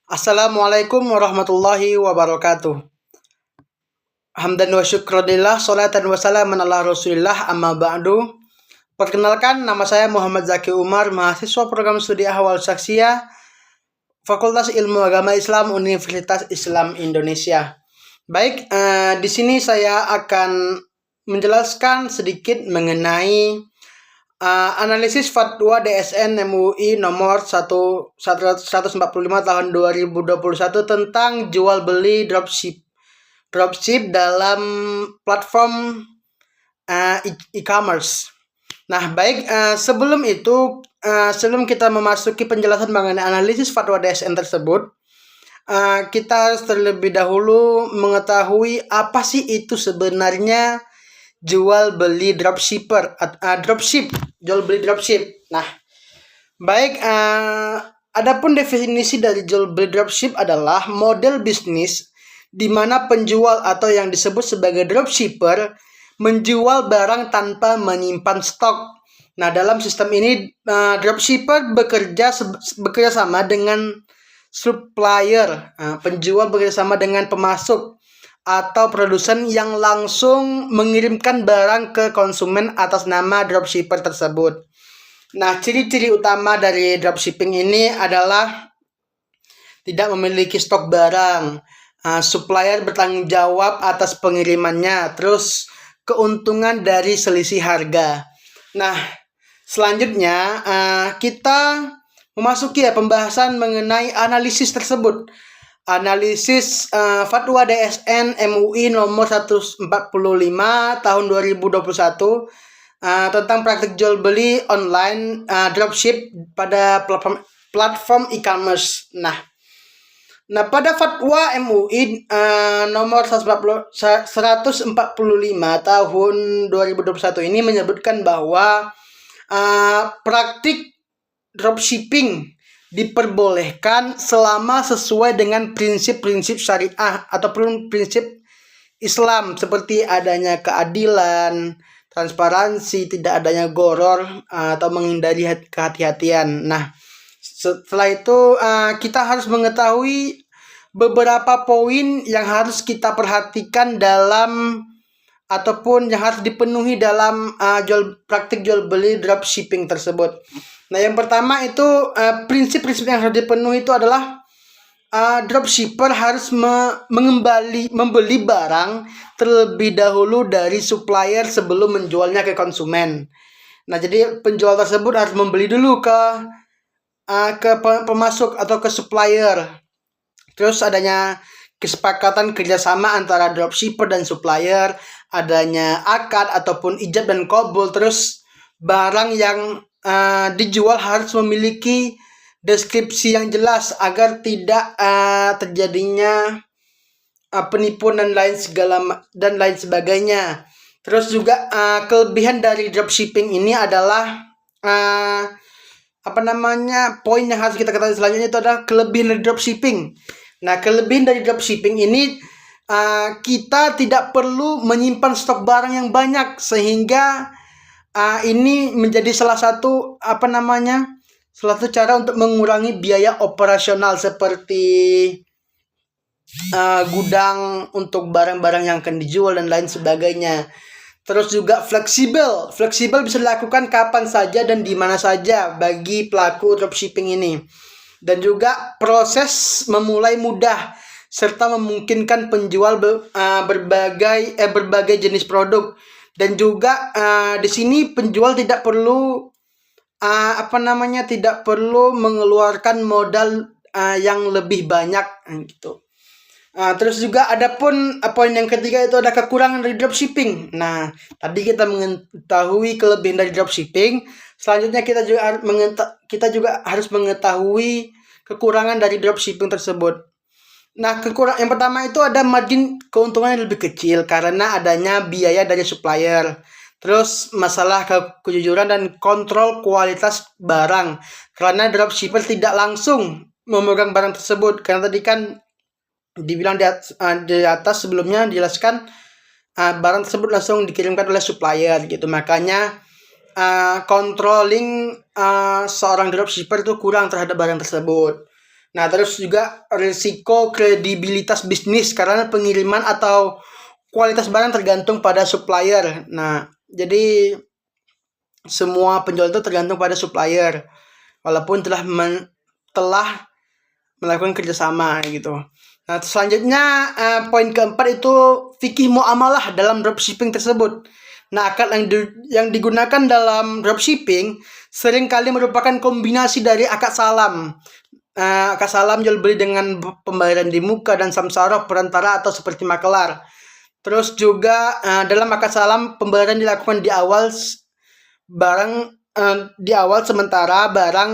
Assalamualaikum warahmatullahi wabarakatuh. Hamdan wa syukrodillah, salatan wa salaman ala rasulillah, amma ba'du. Perkenalkan, nama saya Muhammad Zaki Umar, mahasiswa program studi ahwal syakhsiyah, Fakultas Ilmu Agama Islam, Universitas Islam Indonesia. Baik, di sini saya akan menjelaskan sedikit mengenai analisis fatwa DSN MUI nomor 145 tahun 2021 tentang jual beli dropship dalam platform e-commerce. Nah, baik, sebelum kita memasuki penjelasan mengenai analisis fatwa DSN tersebut, kita harus terlebih dahulu mengetahui apa sih itu sebenarnya jual beli dropship. Nah, baik, adapun definisi dari jual beli dropship adalah model bisnis di mana penjual atau yang disebut sebagai dropshipper menjual barang tanpa menyimpan stok. Nah, dalam sistem ini dropshipper bekerja sama dengan supplier, penjual bekerja sama dengan pemasok atau produsen yang langsung mengirimkan barang ke konsumen atas nama dropshipper tersebut. Nah, ciri-ciri utama dari dropshipping ini adalah tidak memiliki stok barang, supplier bertanggung jawab atas pengirimannya, terus keuntungan dari selisih harga. Nah, selanjutnya kita memasuki pembahasan mengenai analisis tersebut. Analisis fatwa DSN MUI nomor 145 tahun 2021 tentang praktik jual beli online dropship pada platform e-commerce. Nah, pada fatwa MUI nomor 145 tahun 2021 ini menyebutkan bahwa praktik dropshipping diperbolehkan selama sesuai dengan prinsip-prinsip syariah ataupun prinsip Islam seperti adanya keadilan, transparansi, tidak adanya goror atau menghindari kehati-hatian. Nah, setelah itu kita harus mengetahui beberapa poin yang harus kita perhatikan dalam ataupun yang harus dipenuhi dalam praktik jual beli dropshipping tersebut. Nah, yang pertama itu prinsip-prinsip yang harus dipenuhi itu adalah dropshipper harus membeli barang terlebih dahulu dari supplier sebelum menjualnya ke konsumen. Nah, jadi penjual tersebut harus membeli dulu ke pemasok atau ke supplier. Terus adanya kesepakatan kerjasama antara dropshipper dan supplier, adanya akad ataupun ijab dan qabul. Terus barang yang dijual harus memiliki deskripsi yang jelas agar tidak terjadinya penipuan dan lain sebagainya. Terus juga kelebihan dari dropshipping ini adalah poin yang harus kita ketahui selanjutnya itu adalah kelebihan dari dropshipping. Nah, kelebihan dari dropshipping ini kita tidak perlu menyimpan stok barang yang banyak, sehingga ini menjadi salah satu cara untuk mengurangi biaya operasional seperti gudang untuk barang-barang yang akan dijual dan lain sebagainya. Terus juga fleksibel bisa dilakukan kapan saja dan di mana saja bagi pelaku dropshipping ini. Dan juga proses memulai mudah serta memungkinkan penjual berbagai jenis produk. Dan juga di sini penjual tidak perlu mengeluarkan modal yang lebih banyak gitu. Terus juga adapun poin yang ketiga itu ada kekurangan dari dropshipping. Nah, tadi kita mengetahui kelebihan dari dropshipping. Selanjutnya kita juga harus mengetahui kekurangan dari dropshipping tersebut. Nah, yang pertama itu ada margin keuntungannya lebih kecil karena adanya biaya dari supplier. Terus masalah kejujuran dan kontrol kualitas barang karena dropshipper tidak langsung memegang barang tersebut. Karena tadi kan dibilang di atas sebelumnya dijelaskan barang tersebut langsung dikirimkan oleh supplier gitu. Makanya controlling seorang dropshipper itu kurang terhadap barang tersebut. Nah, terus juga risiko kredibilitas bisnis karena pengiriman atau kualitas barang tergantung pada supplier. Nah, jadi semua penjual itu tergantung pada supplier, walaupun telah melakukan kerjasama gitu. Nah, selanjutnya poin keempat itu fikih muamalah dalam dropshipping tersebut. Nah, akad yang digunakan dalam dropshipping seringkali merupakan kombinasi dari akad salam. Akad salam jual beli dengan pembayaran di muka dan samsara perantara atau seperti makelar. Terus juga dalam akad salam pembayaran dilakukan di awal sementara barang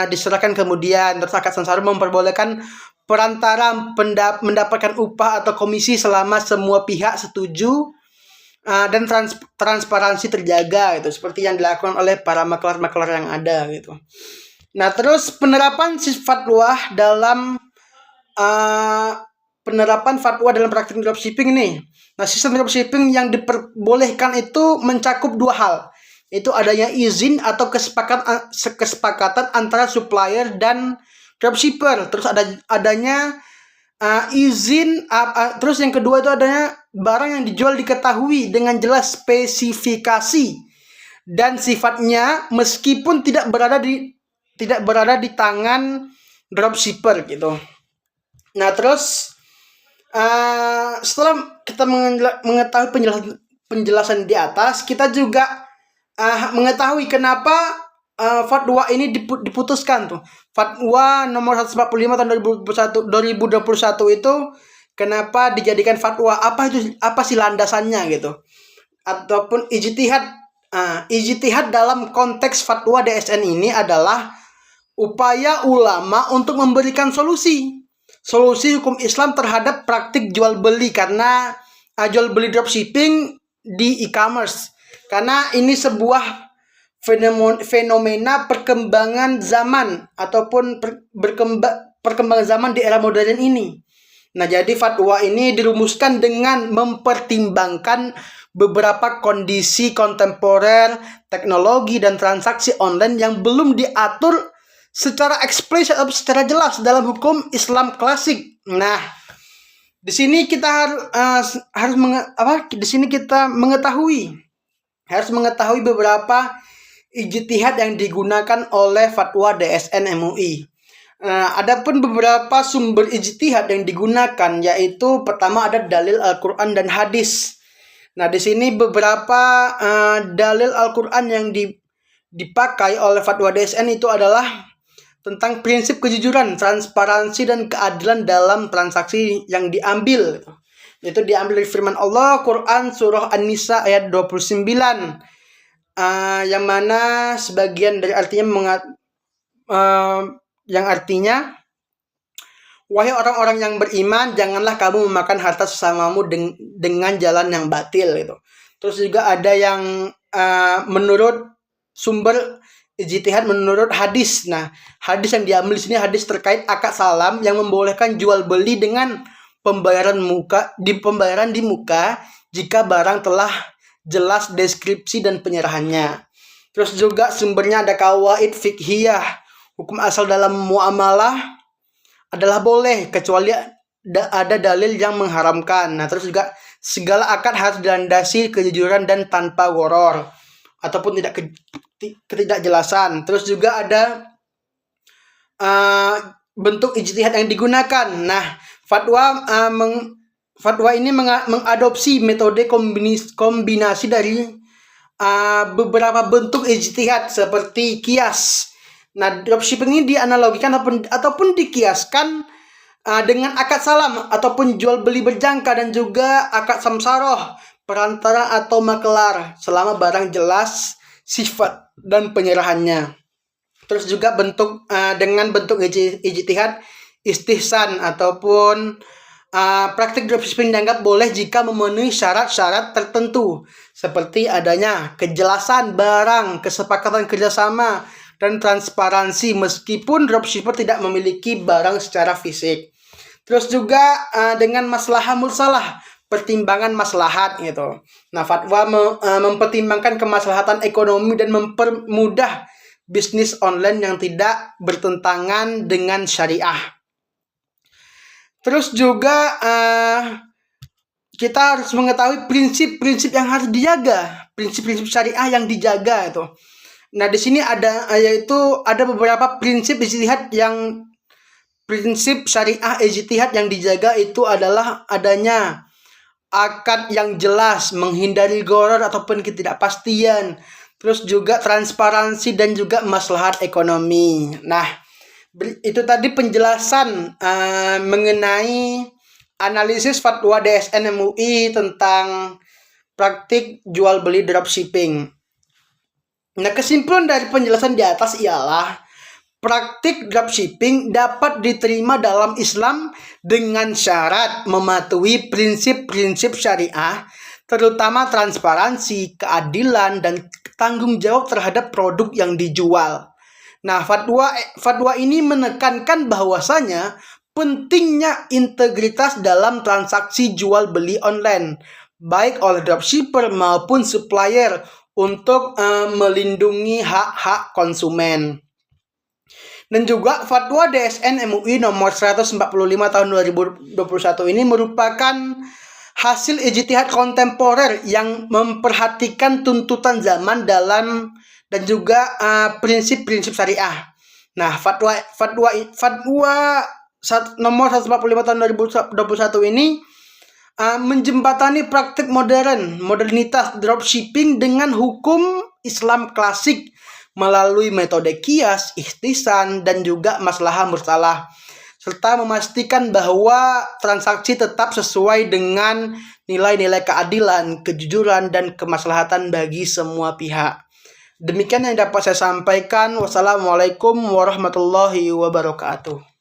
diserahkan kemudian. Terus akad samsara memperbolehkan perantara mendapatkan upah atau komisi selama semua pihak setuju dan transparansi terjaga gitu, seperti yang dilakukan oleh para makelar-makelar yang ada gitu. Nah, terus penerapan fatwa dalam praktik dropshipping nih. Nah, sistem dropshipping yang diperbolehkan itu mencakup dua hal. Itu adanya izin atau kesepakatan antara supplier dan dropshipper. Terus adanya izin, terus yang kedua itu adanya barang yang dijual diketahui dengan jelas spesifikasi dan sifatnya meskipun tidak berada di tangan dropshipper gitu. Nah, terus setelah kita mengetahui penjelasan di atas, kita juga mengetahui kenapa fatwa ini diputuskan tuh. Fatwa nomor 145 tahun 2021 itu kenapa dijadikan fatwa? Apa sih landasannya gitu? Ataupun ijtihad. Ijtihad dalam konteks fatwa DSN ini adalah upaya ulama untuk memberikan solusi hukum Islam terhadap praktik jual beli karena jual beli dropshipping di e-commerce. Karena ini sebuah fenomena perkembangan zaman ataupun perkembangan zaman di era modern ini. Nah, jadi fatwa ini dirumuskan dengan mempertimbangkan beberapa kondisi kontemporer, teknologi dan transaksi online yang belum diatur secara eksplisit atau secara jelas dalam hukum Islam klasik. Nah, di sini kita harus mengetahui beberapa ijtihad yang digunakan oleh fatwa DSN MUI. Adapun beberapa sumber ijtihad yang digunakan yaitu pertama ada dalil Al-Qur'an dan hadis. Nah, di sini beberapa dalil Al-Qur'an yang dipakai oleh fatwa DSN itu adalah tentang prinsip kejujuran, transparansi dan keadilan dalam transaksi yang diambil. Itu diambil dari firman Allah, Quran surah An-Nisa ayat 29. Yang mana sebagian dari artinya yang artinya, wahai orang-orang yang beriman, janganlah kamu memakan harta sesamamu dengan jalan yang batil gitu. Terus juga ada yang menurut sumber ijtihad menurut hadis. Nah, hadis yang diambil di sini hadis terkait akad salam yang membolehkan jual beli dengan pembayaran di muka jika barang telah jelas deskripsi dan penyerahannya. Terus juga sumbernya ada kawaid fiqhiyah. Hukum asal dalam muamalah adalah boleh kecuali ada dalil yang mengharamkan. Nah, terus juga segala akad harus dilandasi kejujuran dan tanpa goror ataupun ketidakjelasan. Terus juga ada bentuk ijtihad yang digunakan. Nah, fatwa ini mengadopsi metode kombinasi dari beberapa bentuk ijtihad seperti kias. Nah, dropshipping ini dianalogikan ataupun dikiaskan dengan akad salam ataupun jual beli berjangka dan juga akad samsaroh perantara atau makelar selama barang jelas sifat dan penyerahannya. Terus juga dengan bentuk ijtihad istihsan ataupun praktik dropshipping dianggap boleh jika memenuhi syarat-syarat tertentu seperti adanya kejelasan barang, kesepakatan kerjasama dan transparansi meskipun dropshipper tidak memiliki barang secara fisik. Terus juga dengan maslahah mursalah, pertimbangan maslahat gitu. Nah, fatwa mempertimbangkan kemaslahatan ekonomi dan mempermudah bisnis online yang tidak bertentangan dengan syariah. Terus juga kita harus mengetahui prinsip-prinsip yang harus dijaga, prinsip-prinsip syariah yang dijaga itu. Nah, di sini ada beberapa prinsip syariah ijtihad yang dijaga itu adalah adanya akad yang jelas, menghindari gharar ataupun ketidakpastian, terus juga transparansi dan juga maslahat ekonomi. Nah, itu tadi penjelasan mengenai analisis fatwa DSN MUI tentang praktik jual beli dropshipping. Nah, kesimpulan dari penjelasan di atas ialah praktik dropshipping dapat diterima dalam Islam dengan syarat mematuhi prinsip-prinsip syariah, terutama transparansi, keadilan, dan tanggung jawab terhadap produk yang dijual. Nah, fatwa ini menekankan bahwasanya pentingnya integritas dalam transaksi jual beli online, baik oleh dropshipper maupun supplier, untuk melindungi hak-hak konsumen. Dan juga fatwa DSN MUI nomor 145 tahun 2021 ini merupakan hasil ijtihad kontemporer yang memperhatikan tuntutan zaman dan juga prinsip-prinsip syariah. Nah, fatwa nomor 145 tahun 2021 ini menjembatani praktik modernitas dropshipping dengan hukum Islam klasik melalui metode qiyas, ihtisan, dan juga maslahah mursalah, serta memastikan bahwa transaksi tetap sesuai dengan nilai-nilai keadilan, kejujuran, dan kemaslahatan bagi semua pihak. Demikian yang dapat saya sampaikan. Wassalamualaikum warahmatullahi wabarakatuh.